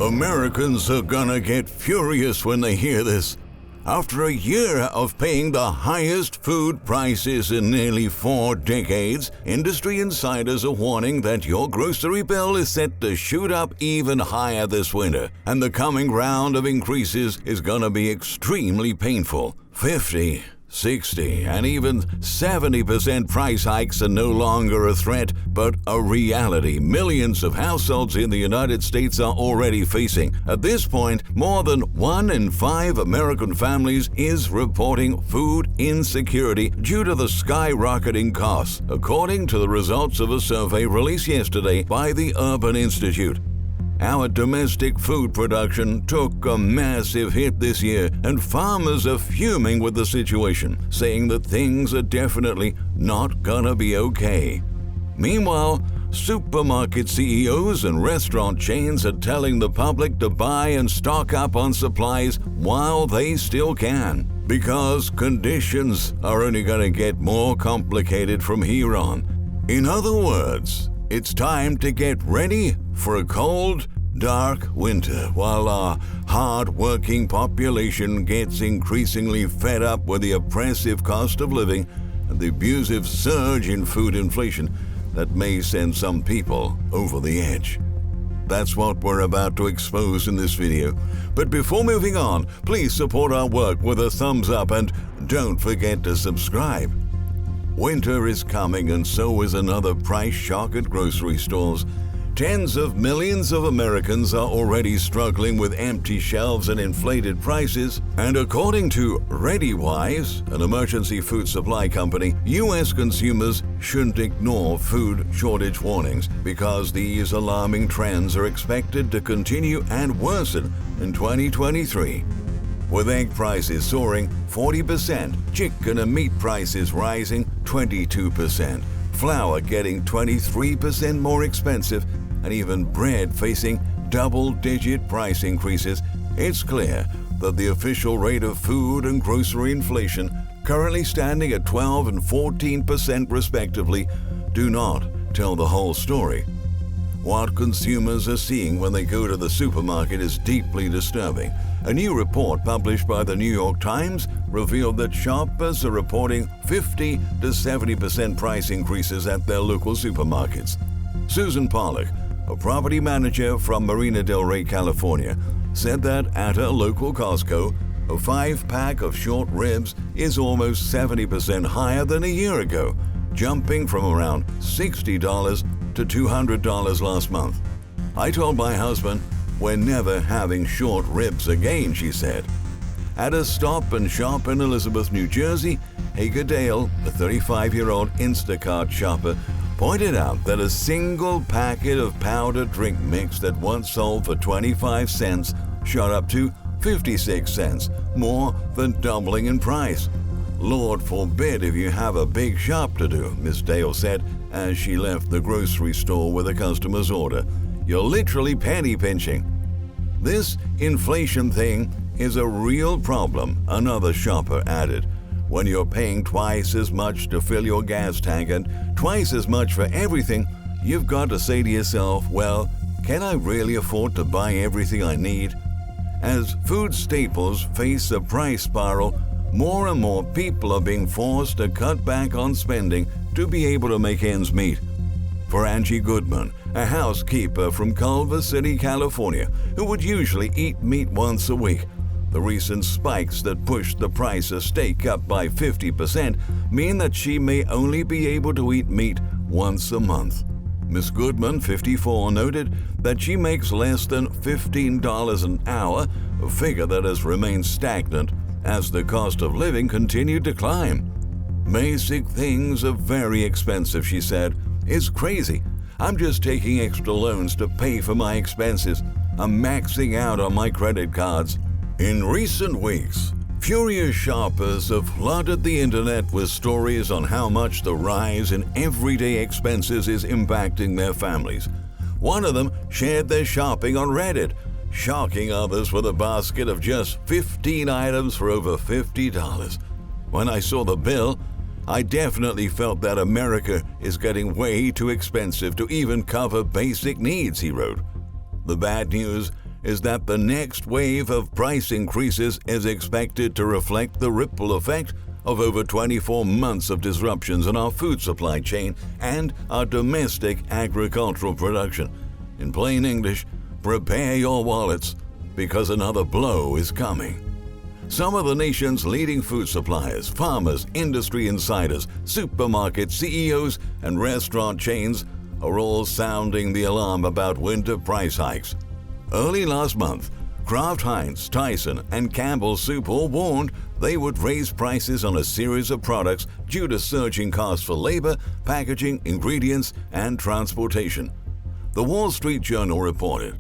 Americans are gonna get furious when they hear this. After a year of paying the highest food prices in nearly 4 decades, industry insiders are warning that your grocery bill is set to shoot up even higher this winter, and the coming round of increases is gonna be extremely painful. 50, 60, and even 70% price hikes are no longer a threat, but a reality millions of households in the United States are already facing. At this point, more than 1 in 5 American families is reporting food insecurity due to the skyrocketing costs, according to the results of a survey released yesterday by the Urban Institute. Our domestic food production took a massive hit this year, and farmers are fuming with the situation, saying that things are definitely not gonna be okay. Meanwhile, supermarket CEOs and restaurant chains are telling the public to buy and stock up on supplies while they still can, because conditions are only gonna get more complicated from here on. In other words, it's time to get ready for a cold, dark winter while our hard-working population gets increasingly fed up with the oppressive cost of living and the abusive surge in food inflation that may send some people over the edge. That's what we're about to expose in this video. But before moving on, please support our work with a thumbs up and don't forget to subscribe. Winter is coming, and so is another price shock at grocery stores. Tens of millions of Americans are already struggling with empty shelves and inflated prices, and according to ReadyWise, an emergency food supply company, U.S. consumers shouldn't ignore food shortage warnings because these alarming trends are expected to continue and worsen in 2023. With egg prices soaring 40%, chicken and meat prices rising 22%, flour getting 23% more expensive, and even bread facing double-digit price increases, it's clear that the official rate of food and grocery inflation, currently standing at 12% and 14% respectively, do not tell the whole story. What consumers are seeing when they go to the supermarket is deeply disturbing. A new report published by the New York Times revealed that shoppers are reporting 50 to 70% price increases at their local supermarkets. Susan Pollock, a property manager from Marina Del Rey, California, said that at a local Costco, a 5-pack of short ribs is almost 70% higher than a year ago, jumping from around $60 to $200 last month. I told my husband, "We're never having short ribs again," she said. At a Stop and Shop in Elizabeth, New Jersey, Hager Dale, a 35-year-old Instacart shopper, pointed out that a single packet of powdered drink mix that once sold for 25 cents shot up to 56 cents, more than doubling in price. "Lord forbid if you have a big shop to do," Miss Dale said as she left the grocery store with a customer's order. "You're literally penny pinching." "This inflation thing is a real problem," another shopper added. "When you're paying twice as much to fill your gas tank and twice as much for everything, you've got to say to yourself, well, can I really afford to buy everything I need?" As food staples face a price spiral, more and more people are being forced to cut back on spending to be able to make ends meet. For Angie Goodman, a housekeeper from Culver City, California, who would usually eat meat once a week, the recent spikes that pushed the price of steak up by 50% mean that she may only be able to eat meat once a month. Miss Goodman, 54, noted that she makes less than $15 an hour, a figure that has remained stagnant as the cost of living continued to climb. "Basic things are very expensive," she said. "It's crazy. I'm just taking extra loans to pay for my expenses. I'm maxing out on my credit cards." In recent weeks, furious shoppers have flooded the internet with stories on how much the rise in everyday expenses is impacting their families. One of them shared their shopping on Reddit, shocking others with a basket of just 15 items for over $50. "When I saw the bill, I definitely felt that America is getting way too expensive to even cover basic needs," he wrote. The bad news, is that the next wave of price increases is expected to reflect the ripple effect of over 24 months of disruptions in our food supply chain and our domestic agricultural production. In plain English, prepare your wallets, because another blow is coming. Some of the nation's leading food suppliers, farmers, industry insiders, supermarket CEOs, and restaurant chains are all sounding the alarm about winter price hikes. Early last month, Kraft Heinz, Tyson, and Campbell's Soup all warned they would raise prices on a series of products due to surging costs for labor, packaging, ingredients, and transportation. The Wall Street Journal reported,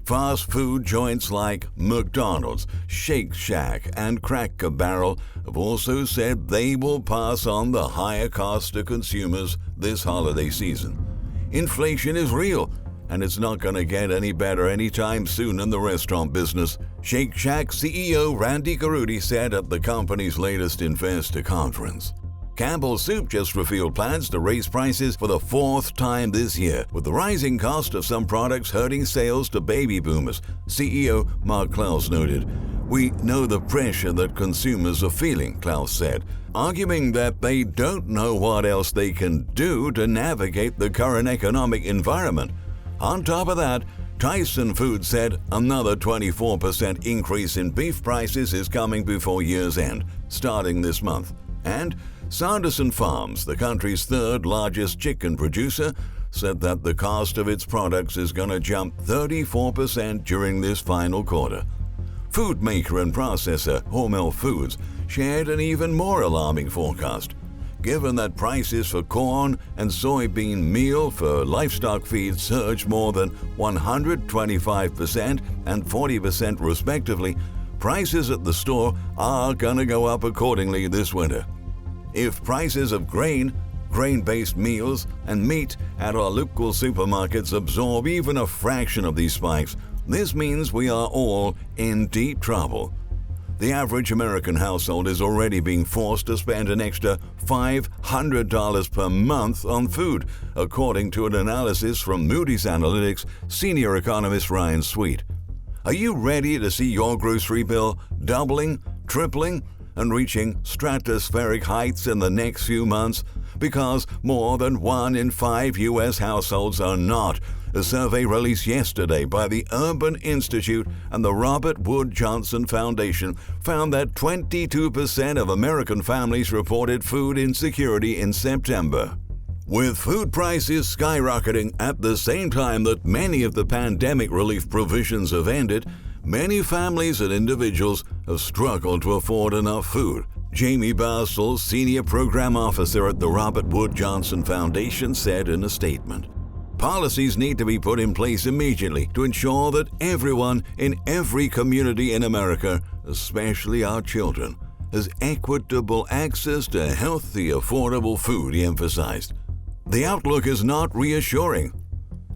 fast food joints like McDonald's, Shake Shack, and Cracker Barrel have also said they will pass on the higher costs to consumers this holiday season. Inflation is real, and it's not going to get any better anytime soon in the restaurant business, Shake Shack CEO Randy Garutti said at the company's latest investor conference. Campbell's Soup just revealed plans to raise prices for the fourth time this year, with the rising cost of some products hurting sales to baby boomers, CEO Mark Klaus noted. We know the pressure that consumers are feeling, Klaus said, arguing that they don't know what else they can do to navigate the current economic environment. On top of that, Tyson Foods said another 24% increase in beef prices is coming before year's end, starting this month. And Sanderson Farms, the country's third largest chicken producer, said that the cost of its products is going to jump 34% during this final quarter. Food maker and processor Hormel Foods shared an even more alarming forecast. Given that prices for corn and soybean meal for livestock feed surged more than 125% and 40% respectively, prices at the store are going to go up accordingly this winter. If prices of grain-based meals, and meat at our local supermarkets absorb even a fraction of these spikes, this means we are all in deep trouble. The average American household is already being forced to spend an extra $500 per month on food, according to an analysis from Moody's Analytics senior economist Ryan Sweet. Are you ready to see your grocery bill doubling, tripling, and reaching stratospheric heights in the next few months? Because more than 1 in 5 U.S. households are not. A survey released yesterday by the Urban Institute and the Robert Wood Johnson Foundation found that 22% of American families reported food insecurity in September. With food prices skyrocketing at the same time that many of the pandemic relief provisions have ended, many families and individuals have struggled to afford enough food. Jamie Bassel, Senior Program Officer at the Robert Wood Johnson Foundation, said in a statement, "Policies need to be put in place immediately to ensure that everyone in every community in America, especially our children, has equitable access to healthy, affordable food," he emphasized. The outlook is not reassuring.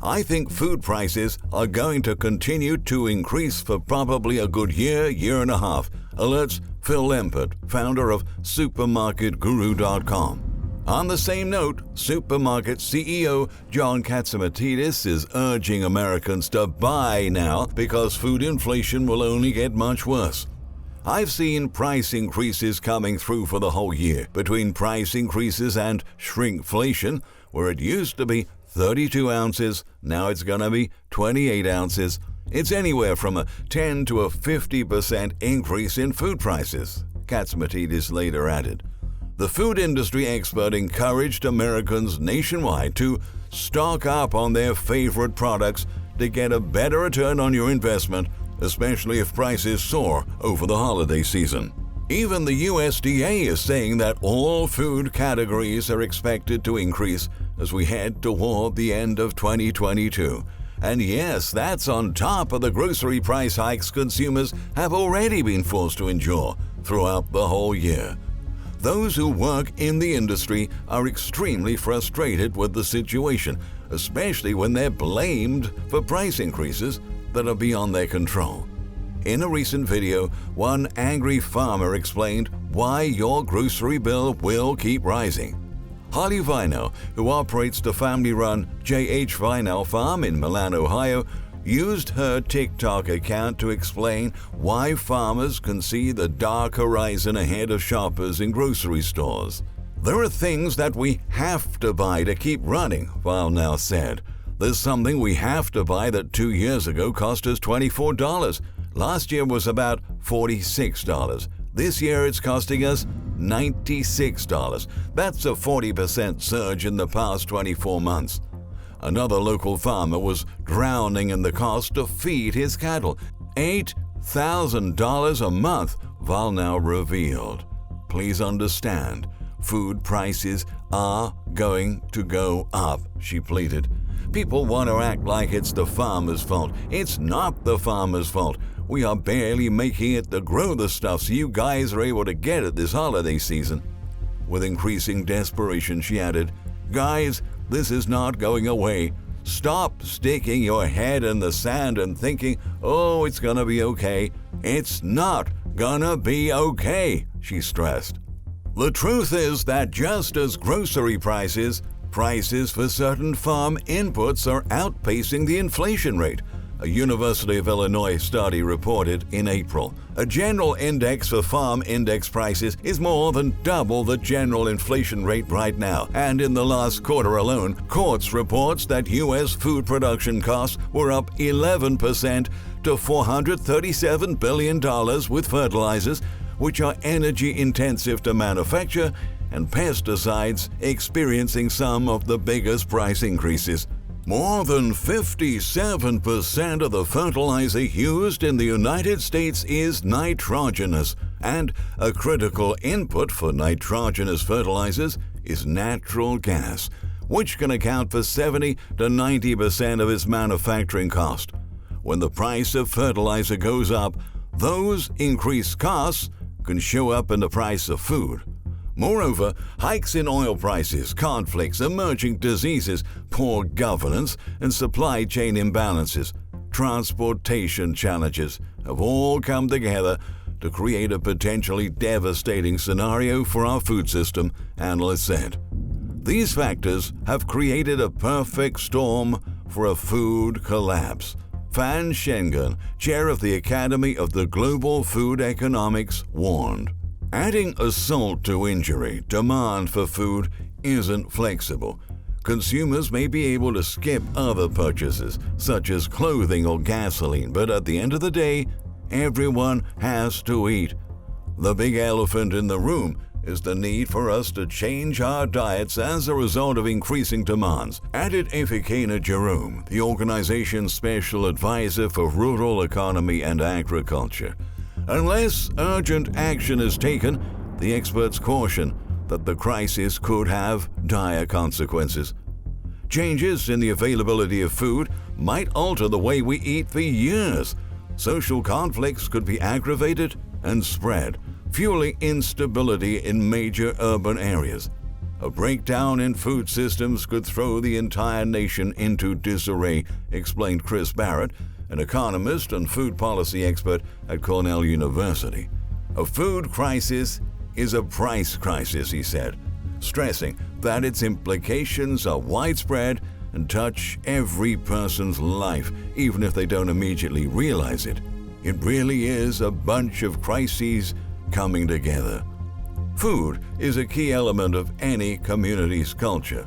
I think food prices are going to continue to increase for probably a good year and a half, alerts Phil Lempert, founder of SupermarketGuru.com. On the same note, supermarket CEO John Catsimatidis is urging Americans to buy now because food inflation will only get much worse. I've seen price increases coming through for the whole year. Between price increases and shrinkflation, where it used to be 32 ounces, now it's going to be 28 ounces. It's anywhere from a 10 to a 50% increase in food prices, Catsimatidis later added. The food industry expert encouraged Americans nationwide to stock up on their favorite products to get a better return on your investment, especially if prices soar over the holiday season. Even the USDA is saying that all food categories are expected to increase as we head toward the end of 2022. And yes, that's on top of the grocery price hikes consumers have already been forced to endure throughout the whole year. Those who work in the industry are extremely frustrated with the situation, especially when they're blamed for price increases that are beyond their control. In a recent video, one angry farmer explained why your grocery bill will keep rising. Holly Vinell, who operates the family-run J.H. Vinell Farm in Milan, Ohio, used her TikTok account to explain why farmers can see the dark horizon ahead of shoppers in grocery stores. "There are things that we have to buy to keep running," Val now said. "There's something we have to buy that 2 years ago cost us $24. Last year was about $46. This year it's costing us $96. That's a 40% surge in the past 24 months. Another local farmer was drowning in the cost to feed his cattle. $8,000 a month, Val now revealed. "Please understand, food prices are going to go up," she pleaded. "People want to act like it's the farmer's fault. It's not the farmer's fault. We are barely making it to grow the stuff so you guys are able to get it this holiday season." With increasing desperation, she added, "Guys, this is not going away. Stop sticking your head in the sand and thinking, oh, it's gonna be okay. It's not gonna be okay," she stressed. The truth is that just as grocery prices for certain farm inputs are outpacing the inflation rate. A University of Illinois study reported in April. A general index for farm index prices is more than double the general inflation rate right now. And in the last quarter alone, Quartz reports that U.S. food production costs were up 11% to $437 billion with fertilizers, which are energy-intensive to manufacture, and pesticides experiencing some of the biggest price increases. More than 57% of the fertilizer used in the United States is nitrogenous, and a critical input for nitrogenous fertilizers is natural gas, which can account for 70 to 90% of its manufacturing cost. When the price of fertilizer goes up, those increased costs can show up in the price of food. Moreover, hikes in oil prices, conflicts, emerging diseases, poor governance, and supply chain imbalances, transportation challenges have all come together to create a potentially devastating scenario for our food system, analysts said. These factors have created a perfect storm for a food collapse. Fan Schengen, chair of the Academy of the Global Food Economics, warned. Adding assault to injury, demand for food isn't flexible. Consumers may be able to skip other purchases, such as clothing or gasoline, but at the end of the day, everyone has to eat. The big elephant in the room is the need for us to change our diets as a result of increasing demands, added Ifikena Jerome, the organization's special advisor for rural economy and agriculture. Unless urgent action is taken, the experts caution that the crisis could have dire consequences. Changes in the availability of food might alter the way we eat for years. Social conflicts could be aggravated and spread, fueling instability in major urban areas. A breakdown in food systems could throw the entire nation into disarray, explained Chris Barrett, an economist and food policy expert at Cornell University. A food crisis is a price crisis, he said, stressing that its implications are widespread and touch every person's life, even if they don't immediately realize it. It really is a bunch of crises coming together. Food is a key element of any community's culture.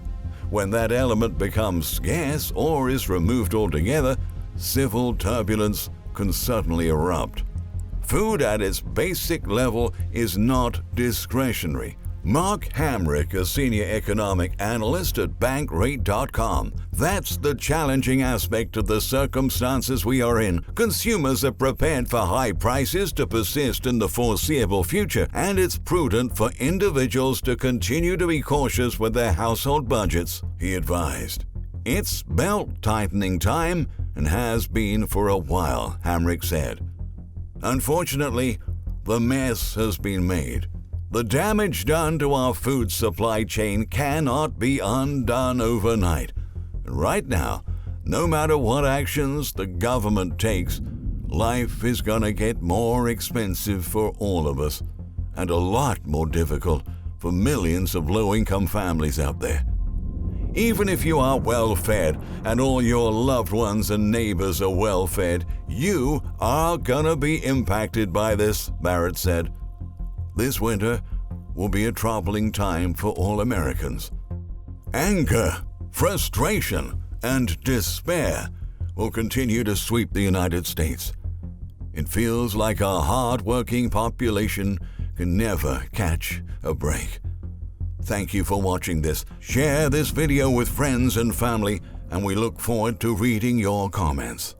When that element becomes scarce or is removed altogether, civil turbulence can suddenly erupt. Food at its basic level is not discretionary. Mark Hamrick, a senior economic analyst at Bankrate.com. That's the challenging aspect of the circumstances we are in. Consumers are prepared for high prices to persist in the foreseeable future, and it's prudent for individuals to continue to be cautious with their household budgets, he advised. It's belt-tightening time and has been for a while, Hamrick said. Unfortunately, the mess has been made. The damage done to our food supply chain cannot be undone overnight. Right now, no matter what actions the government takes, life is gonna get more expensive for all of us, and a lot more difficult for millions of low-income families out there. Even if you are well fed and all your loved ones and neighbors are well fed, you are gonna be impacted by this, Barrett said. This winter will be a troubling time for all Americans. Anger, frustration, and despair will continue to sweep the United States. It feels like our hard-working population can never catch a break. Thank you for watching this. Share this video with friends and family, and we look forward to reading your comments.